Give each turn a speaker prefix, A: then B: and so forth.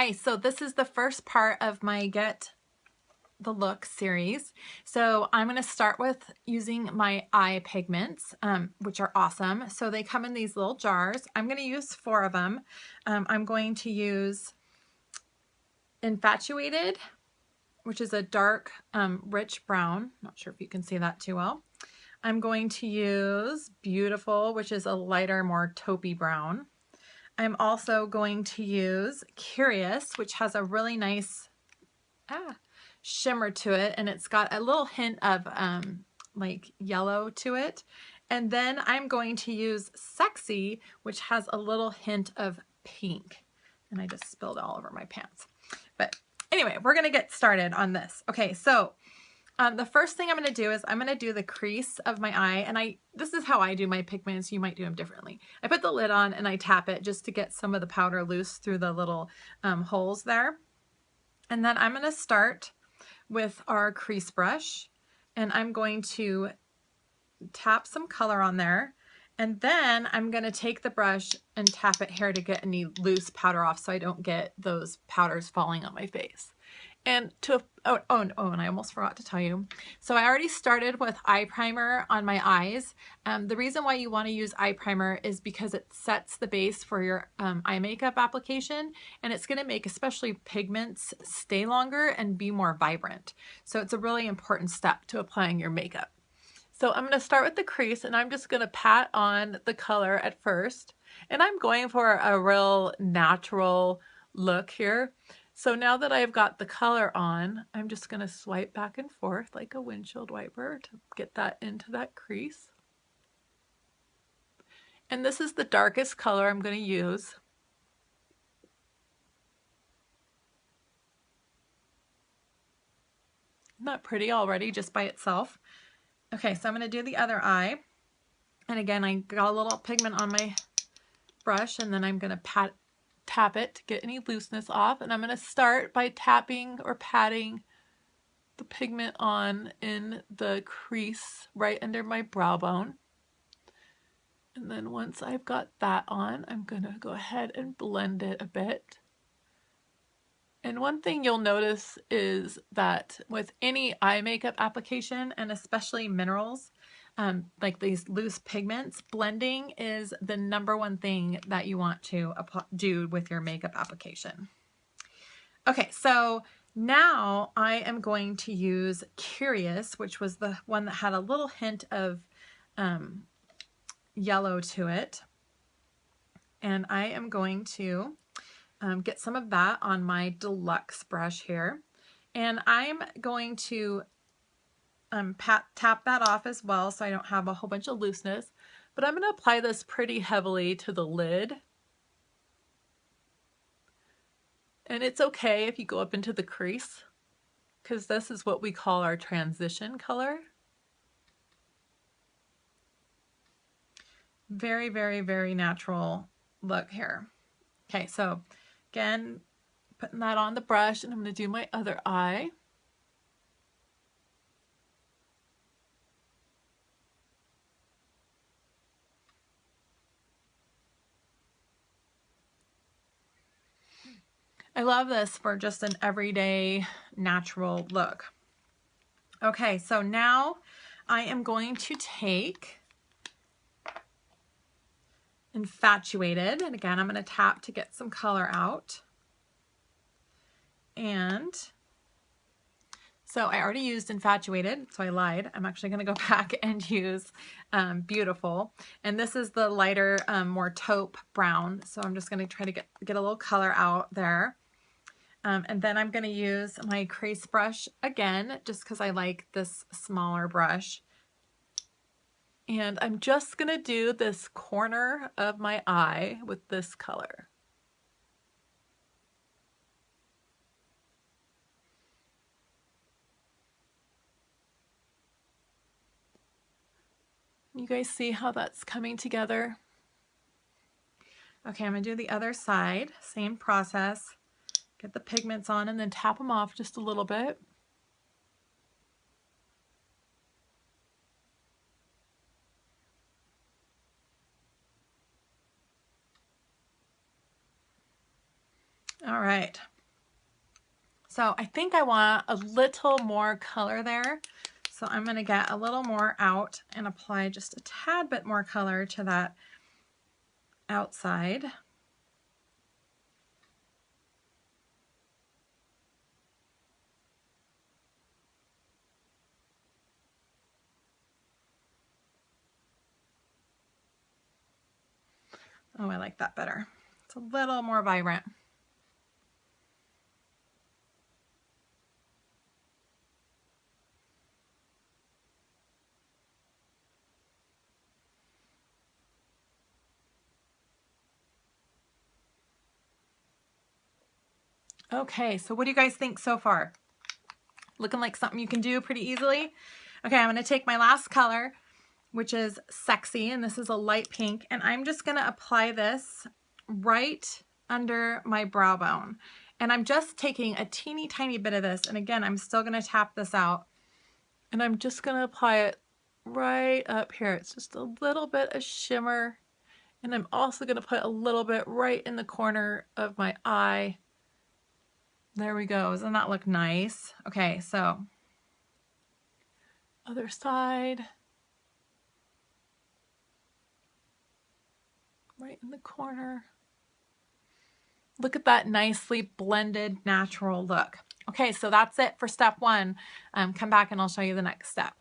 A: Hi, so this is the first part of my Get the Look series. So I'm going to start with using my eye pigments, which are awesome. So they come in these little jars. I'm going to use 4 of them. I'm going to use Infatuated, which is a dark, rich brown. Not sure if you can see that too well. I'm going to use Beautiful, which is a lighter, more taupey brown. I'm also going to use Curious, which has a really nice shimmer to it, and it's got a little hint of like yellow to it. And then I'm going to use Sexy, which has a little hint of pink. And I just spilled all over my pants. But anyway, we're gonna get started on this. Okay, so the first thing I'm going to do is I'm going to do the crease of my eye, and this is how I do my pigments. You might do them differently. I put the lid on and I tap it just to get some of the powder loose through the little holes there. And then I'm going to start with our crease brush, and I'm going to tap some color on there. And then I'm going to take the brush and tap it here to get any loose powder off so I don't get those powders falling on my face. And and I almost forgot to tell you. So I already started with eye primer on my eyes. The reason why you want to use eye primer is because it sets the base for your eye makeup application, and it's going to make especially pigments stay longer and be more vibrant. So it's a really important step to applying your makeup. So I'm going to start with the crease, and I'm just going to pat on the color at first. And I'm going for a real natural look here. So now that I've got the color on, I'm just going to swipe back and forth like a windshield wiper to get that into that crease. And this is the darkest color I'm going to use. Not pretty already just by itself. Okay, so I'm going to do the other eye. And again, I got a little pigment on my brush, and then I'm going to tap it to get any looseness off. And I'm going to start by tapping or patting the pigment on in the crease right under my brow bone. And then once I've got that on, I'm going to go ahead and blend it a bit. And one thing you'll notice is that with any eye makeup application, and especially minerals, like these loose pigments, blending is the #1 thing that you want to do with your makeup application. Okay, so now I am going to use Curious, which was the one that had a little hint of yellow to it. And I am going to get some of that on my deluxe brush here. And I'm going to tap that off as well so I don't have a whole bunch of looseness. But I'm going to apply this pretty heavily to the lid. And it's okay if you go up into the crease, because this is what we call our transition color. Very, very, very natural look here. Okay, so again, putting that on the brush, and I'm going to do my other eye. I love this for just an everyday natural look. Okay, so now I am going to take Infatuated, and again, I'm going to tap to get some color out. And so I already used Infatuated, so I lied. I'm actually going to go back and use Beautiful. And this is the lighter, more taupe brown. So I'm just going to try to get a little color out there. And then I'm going to use my crease brush again, just because I like this smaller brush. And I'm just going to do this corner of my eye with this color. You guys see how that's coming together? Okay, I'm going to do the other side. Same process. Get the pigments on and then tap them off just a little bit. All right, So I think I want a little more color there. So I'm going to get a little more out and apply just a tad bit more color to that outside. Oh, I like that better. It's a little more vibrant. Okay, so what do you guys think so far? Looking like something you can do pretty easily? Okay, I'm gonna take my last color, which is Sexy, and this is a light pink, and I'm just gonna apply this right under my brow bone. And I'm just taking a teeny tiny bit of this, and again, I'm still gonna tap this out, and I'm just gonna apply it right up here. It's just a little bit of shimmer, and I'm also gonna put a little bit right in the corner of my eye. There we go. Doesn't that look nice? Okay, so other side. Right in the corner. Look at that nicely blended natural look. Okay, so that's it for step one. Come back and I'll show you the next step.